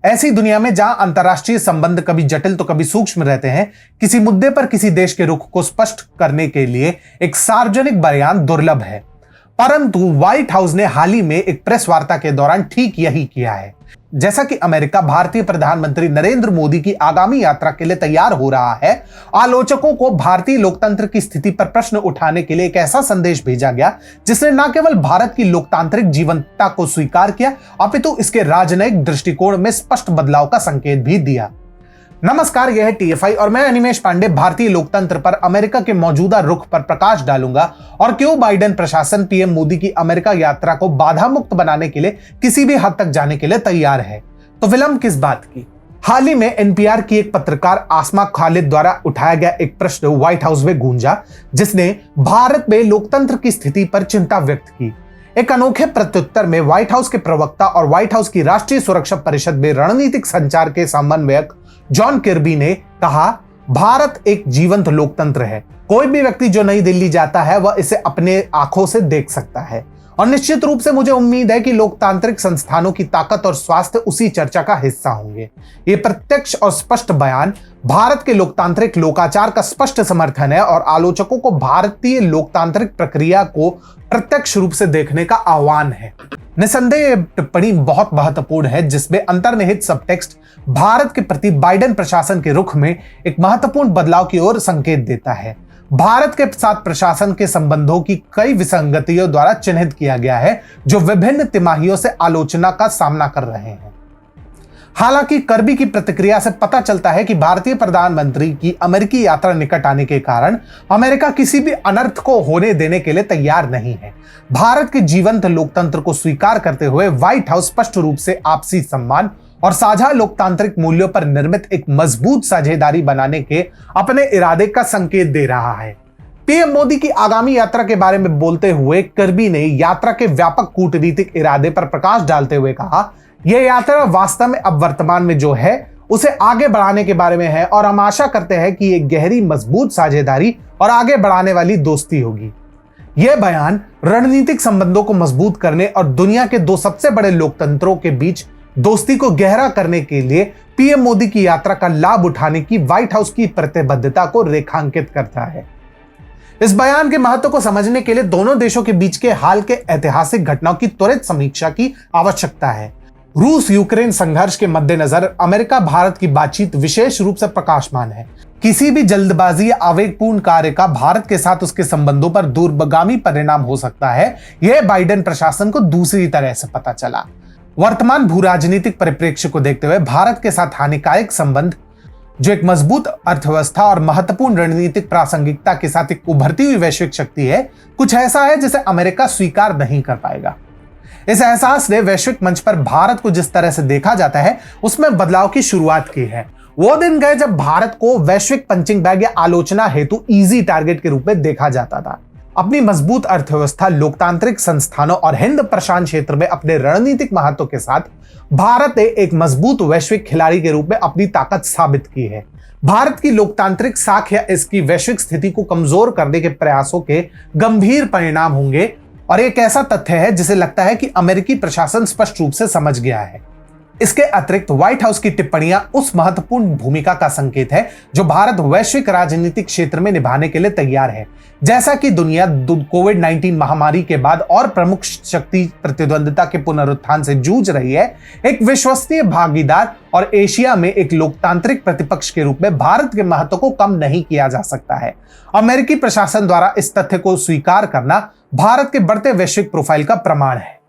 ऐसी दुनिया में जहां अंतर्राष्ट्रीय संबंध कभी जटिल तो कभी सूक्ष्म रहते हैं, किसी मुद्दे पर किसी देश के रुख को स्पष्ट करने के लिए एक सार्वजनिक बयान दुर्लभ है। परंतु व्हाइट हाउस ने हाल ही में एक प्रेस वार्ता के दौरान ठीक यही किया है। जैसा कि अमेरिका भारतीय प्रधानमंत्री नरेंद्र मोदी की आगामी यात्रा के लिए तैयार हो रहा है, आलोचकों को भारतीय लोकतंत्र की स्थिति पर प्रश्न उठाने के लिए एक ऐसा संदेश भेजा गया जिसने न केवल भारत की लोकतांत्रिक जीवंतता को स्वीकार किया, अपितु इसके राजनयिक दृष्टिकोण में स्पष्ट बदलाव का संकेत भी दिया। नमस्कार, यह है TFI और मैं अनिमेश पांडे भारतीय लोकतंत्र पर अमेरिका के मौजूदा रुख पर प्रकाश डालूंगा और क्यों बाइडेन प्रशासन पीएम मोदी की अमेरिका यात्रा को बाधा मुक्त बनाने के लिए किसी भी हद तक जाने के लिए तैयार है। तो विलंब किस बात की? हाल ही में NPR की एक पत्रकार आसमा खालिद द्वारा उठाया गया एक प्रश्न व्हाइट हाउस में गूंजा, जिसने भारत में लोकतंत्र की स्थिति पर चिंता व्यक्त की। एक अनोखे प्रत्युत्तर में व्हाइट हाउस के प्रवक्ता और व्हाइट हाउस की राष्ट्रीय सुरक्षा परिषद में रणनीतिक संचार के समन्वयक जॉन किर्बी ने कहा, भारत एक जीवंत लोकतंत्र है। कोई भी व्यक्ति जो नई दिल्ली जाता है वह इसे अपने आंखों से देख सकता है और निश्चित रूप से मुझे उम्मीद है कि लोकतांत्रिक संस्थानों की ताकत और स्वास्थ्य उसी चर्चा का हिस्सा होंगे। ये प्रत्यक्ष और स्पष्ट बयान भारत के लोकतांत्रिक लोकाचार का स्पष्ट समर्थन है और आलोचकों को भारतीय लोकतांत्रिक प्रक्रिया को प्रत्यक्ष रूप से देखने का आह्वान है। निसंदेह टिप्पणी बहुत महत्वपूर्ण है, जिसमें अंतर्निहित सबटेक्स्ट भारत के प्रति बाइडेन प्रशासन के रुख में एक महत्वपूर्ण बदलाव की ओर संकेत देता है। भारत के साथ प्रशासन के संबंधों की कई विसंगतियों द्वारा चिन्हित किया गया है, जो विभिन्न तिमाहियों से आलोचना का सामना कर रहे हैं। हालांकि कर्बी की प्रतिक्रिया से पता चलता है कि भारतीय प्रधानमंत्री की अमेरिकी यात्रा निकट आने के कारण अमेरिका किसी भी अनर्थ को होने देने के लिए तैयार नहीं है। भारत के जीवंत लोकतंत्र को स्वीकार करते हुए व्हाइट हाउस स्पष्ट रूप से आपसी सम्मान और साझा लोकतांत्रिक मूल्यों पर निर्मित एक मजबूत साझेदारी बनाने के अपने इरादे का संकेत दे रहा है। पीएम मोदी की आगामी यात्रा के बारे में बोलते हुए कर्बी ने यात्रा के व्यापक कूटनीतिक इरादे पर प्रकाश डालते हुए कहा, यह यात्रा वास्तव में अब वर्तमान में जो है उसे आगे बढ़ाने के बारे में है और हम आशा करते हैं कि यह गहरी मजबूत साझेदारी और आगे बढ़ाने वाली दोस्ती होगी। यह बयान रणनीतिक संबंधों को मजबूत करने और दुनिया के दो सबसे बड़े लोकतंत्रों के बीच दोस्ती को गहरा करने के लिए पीएम मोदी की यात्रा का लाभ उठाने की व्हाइट हाउस की प्रतिबद्धता को रेखांकित करता है। इस बयान के महत्व को समझने के लिए दोनों देशों के बीच के हाल के ऐतिहासिक घटनाओं की त्वरित समीक्षा की आवश्यकता है। रूस यूक्रेन संघर्ष के मद्देनजर अमेरिका भारत की बातचीत विशेष रूप से प्रकाशमान है। किसी भी जल्दबाजी या आवेगपूर्ण कार्य का भारत के साथ उसके संबंधों पर दूरगामी परिणाम हो सकता है। यह बाइडेन प्रशासन को दूसरी तरह से पता चला। वर्तमान भू राजनीतिक परिप्रेक्ष्य को देखते हुए भारत के साथ हानिकारक संबंध, जो एक मजबूत अर्थव्यवस्था और महत्वपूर्ण रणनीतिक प्रासंगिकता के साथ एक उभरती हुई वैश्विक शक्ति है, कुछ ऐसा है जिसे अमेरिका स्वीकार नहीं कर पाएगा। इस एहसास ने वैश्विक मंच पर भारत को जिस तरह से देखा जाता है उसमें बदलाव की शुरुआत की है। वो दिन गए जब भारत को वैश्विक पंचिंग बैग या आलोचना हेतु इजी टारगेट के रूप में देखा जाता था। अपनी मजबूत अर्थव्यवस्था, लोकतांत्रिक संस्थानों और हिंद प्रशांत क्षेत्र में अपने रणनीतिक महत्व के साथ भारत ने एक मजबूत वैश्विक खिलाड़ी के रूप में अपनी ताकत साबित की है। भारत की लोकतांत्रिक साख या इसकी वैश्विक स्थिति को कमजोर करने के प्रयासों के गंभीर परिणाम होंगे और एक ऐसा तथ्य है जिसे लगता है कि अमेरिकी प्रशासन स्पष्ट रूप से समझ गया है। इसके अतिरिक्त व्हाइट हाउस की टिप्पणियां उस महत्वपूर्ण भूमिका का संकेत है जो भारत वैश्विक राजनीतिक क्षेत्र में निभाने के लिए तैयार है। जैसा कि दुनिया कोविड-19 महामारी के बाद और प्रमुख शक्ति प्रतिद्वंदिता के पुनरुत्थान से जूझ रही है, एक विश्वसनीय भागीदार और एशिया में एक लोकतांत्रिक प्रतिपक्ष के रूप में भारत के महत्व को कम नहीं किया जा सकता है। अमेरिकी प्रशासन द्वारा इस तथ्य को स्वीकार करना भारत के बढ़ते वैश्विक प्रोफाइल का प्रमाण है।